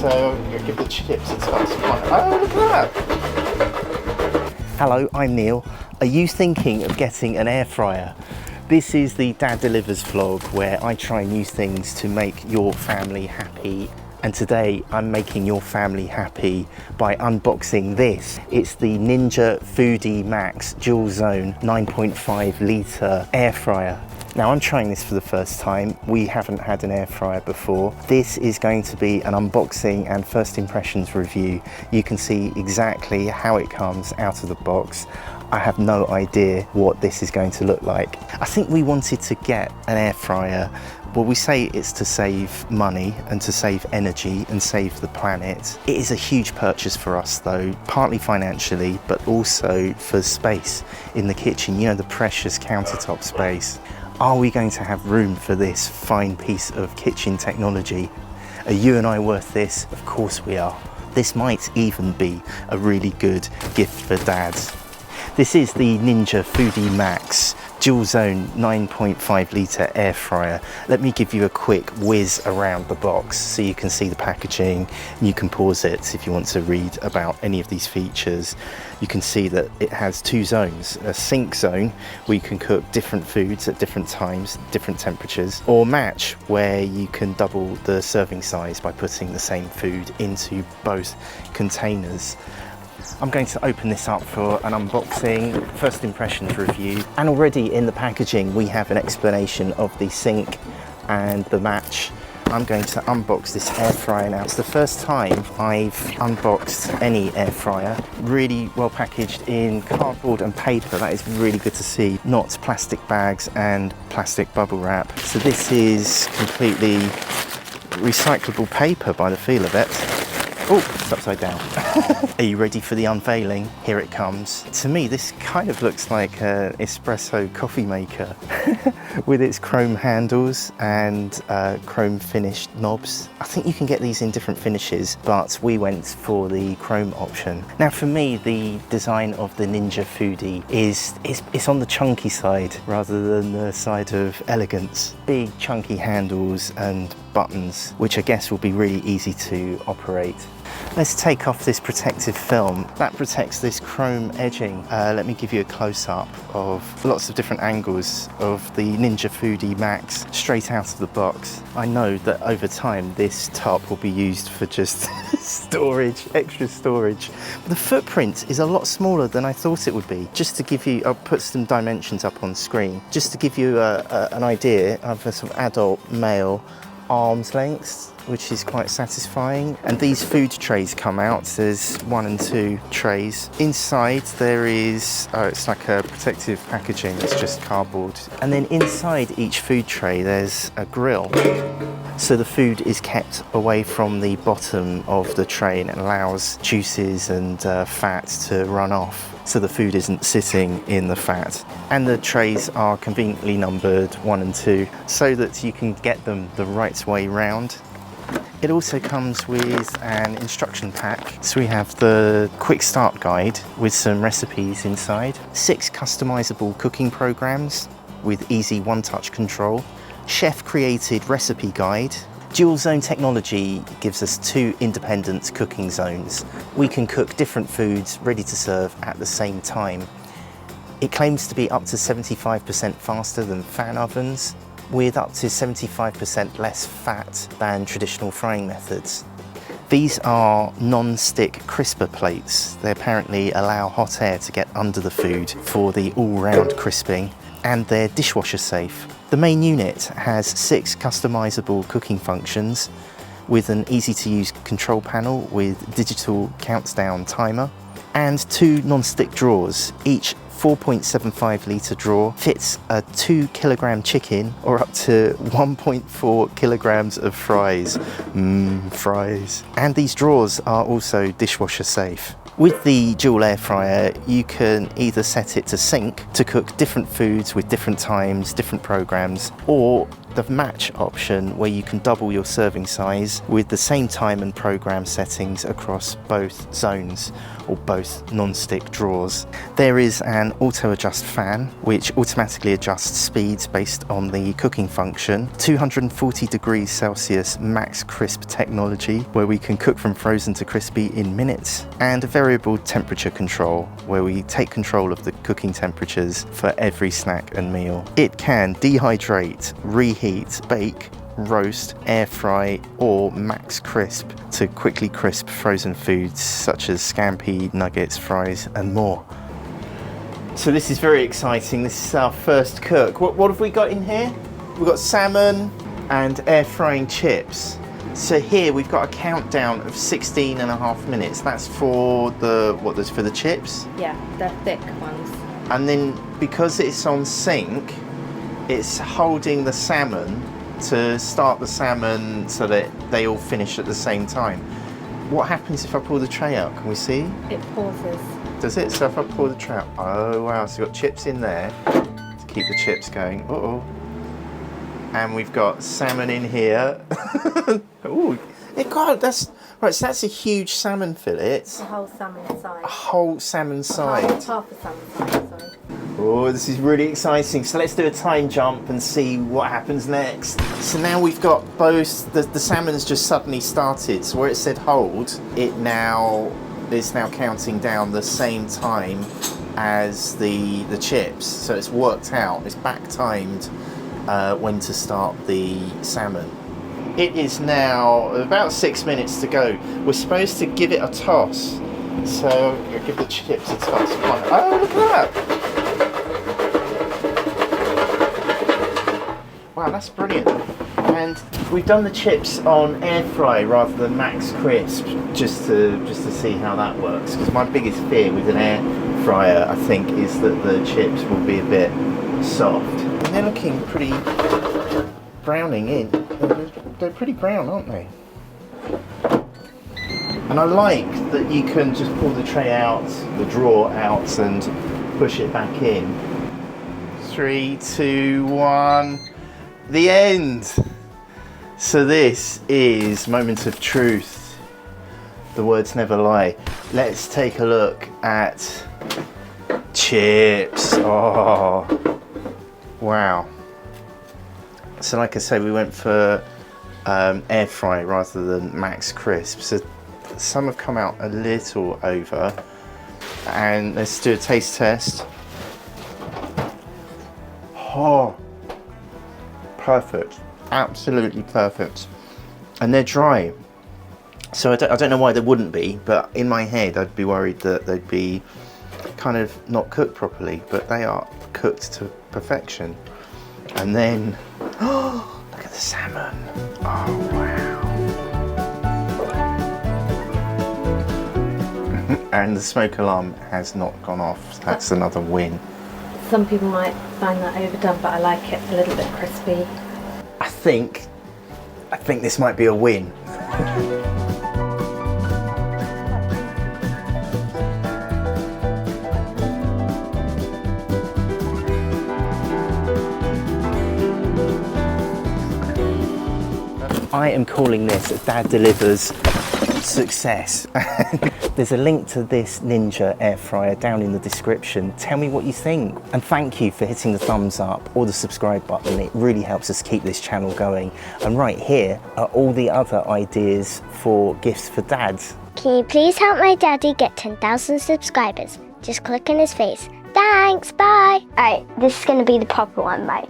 So I'm gonna give the chips and spice one. Oh, look at that! Hello, I'm Neil. Are you thinking of getting an air fryer? This is the Dad Delivers vlog where I try new things to make your family happy. And today I'm making your family happy by unboxing this. It's the Ninja Foodi Max DualZone 9.5 litre air fryer. Now I'm trying this for the first time. We haven't had an air fryer before. This is going to be an unboxing and first impressions review. You can see exactly how it comes out of the box. I have no idea what this is going to look like. I think we wanted to get an air fryer. Well, we say it's to save money and to save energy and save the planet. It is a huge purchase for us though, partly financially, but also for space in the kitchen, you know, the precious countertop space. Are we going to have room for this fine piece of kitchen technology? Are you and I worth this? Of course we are. This might even be a really good gift for dads. This is the Ninja Foodi Max DualZone 9.5 litre air fryer. Let me give you a quick whiz around the box so you can see the packaging. You can pause it if you want to read about any of these features. You can see that it has two zones, a sink zone where you can cook different foods at different times, different temperatures, or match where you can double the serving size by putting the same food into both containers. I'm going to open this up for an unboxing, first impressions review, and already in the packaging we have an explanation of the sink and the match. I'm going to unbox this air fryer now. It's the first time I've unboxed any air fryer. Really well packaged in cardboard and paper. That is really good to see, not plastic bags and plastic bubble wrap. So this is completely recyclable paper by the feel of it. Oh, it's upside down. Are you ready for the unveiling? Here it comes. To me, this kind of looks like an espresso coffee maker with its chrome handles and chrome finished knobs. I think you can get these in different finishes, but we went for the chrome option. Now for me, the design of the Ninja Foodi is on the chunky side rather than the side of elegance. Big chunky handles and buttons, which I guess will be really easy to operate. Let's take off this protective film that protects this chrome edging. Let me give you a close-up of lots of different angles of the Ninja Foodi Max straight out of the box. I know that over time this top will be used for just storage, extra storage. But the footprint is a lot smaller than I thought it would be. Just to give you, I'll put some dimensions up on screen, just to give you an idea of a sort of adult male arm's length, which is quite satisfying. And these food trays come out. There's 1 and 2 trays. Inside there is, it's like a protective packaging, it's just cardboard. And then inside each food tray there's a grill. So the food is kept away from the bottom of the tray and it allows juices and fat to run off. So the food isn't sitting in the fat. And the trays are conveniently numbered 1 and 2 so that you can get them the right way round. It also comes with an instruction pack. So we have the quick start guide with some recipes inside, 6 customizable cooking programs with easy one-touch control, chef created recipe guide. Dual zone technology gives us 2 independent cooking zones. We can cook different foods ready to serve at the same time. It claims to be up to 75% faster than fan ovens, with up to 75% less fat than traditional frying methods. These are non-stick crisper plates. They apparently allow hot air to get under the food for the all-round crisping, and they're dishwasher safe. The main unit has 6 customizable cooking functions with an easy-to-use control panel with digital countdown timer and 2 non-stick drawers. Each 4.75 litre drawer fits a 2 kilogram chicken or up to 1.4 kilograms of fries. Fries. And these drawers are also dishwasher safe. With the dual air fryer, you can either set it to sync to cook different foods with different times, different programs, or the match option where you can double your serving size with the same time and program settings across both zones or both non-stick drawers. There is an auto adjust fan which automatically adjusts speeds based on the cooking function, 240 degrees Celsius max crisp technology where we can cook from frozen to crispy in minutes, and a variable temperature control where we take control of the cooking temperatures for every snack and meal. It can dehydrate, reheat, bake, roast, air fry or max crisp to quickly crisp frozen foods such as scampi, nuggets, fries and more. So this is very exciting. This is our first cook. What have we got in here? We've got salmon and air frying chips. So here we've got a countdown of 16.5 minutes. That's for the, for the chips? Yeah, the thick ones. And then because it's on sync, it's holding the salmon to start the salmon so that they all finish at the same time. What happens if I pull the tray out? Can we see? It pauses. Does it? So if I pull the tray out, oh wow, so we've got chips in there to keep the chips going. Uh-oh. And we've got salmon in here. Oh, God, that's right. So that's a huge salmon fillet. A whole salmon side. A whole salmon side. Half a salmon side, sorry. Oh, this is really exciting. So let's do a time jump and see what happens next. So now we've got both, the salmon's just suddenly started. So where it said hold, it now is now counting down the same time as the chips. So it's worked out, it's back timed when to start the salmon. It is now about 6 minutes to go. We're supposed to give it a toss. So I'll give the chips a toss. Oh, look at that. Wow, that's brilliant. And we've done the chips on air fry rather than max crisp, just to see how that works. Because my biggest fear with an air fryer, I think, is that the chips will be a bit soft. And they're looking pretty browning in. They're pretty brown, aren't they? And I like that you can just pull the tray out, the drawer out, and push it back in. 3, 2, 1. The end. So this is moment of truth. The words never lie. Let's take a look at chips. Oh, wow. So like I say, we went for air fry rather than max crisp. So some have come out a little over. And let's do a taste test. Oh. Perfect, absolutely perfect. And they're dry, so I don't know why they wouldn't be, but in my head I'd be worried that they'd be kind of not cooked properly, but they are cooked to perfection. And then, oh, look at the salmon. Oh wow. And the smoke alarm has not gone off. That's another win. Some people might find that overdone, but I like it a little bit crispy. I think this might be a win. I am calling this a Dad Delivers success. There's a link to this Ninja air fryer down in the description. Tell me what you think, and thank you for hitting the thumbs up or the subscribe button. It really helps us keep this channel going. And right here are all the other ideas for gifts for dads. Can you please help my daddy get 10,000 subscribers? Just click on his face. Thanks, bye. Alright, this is gonna be the proper one, bye.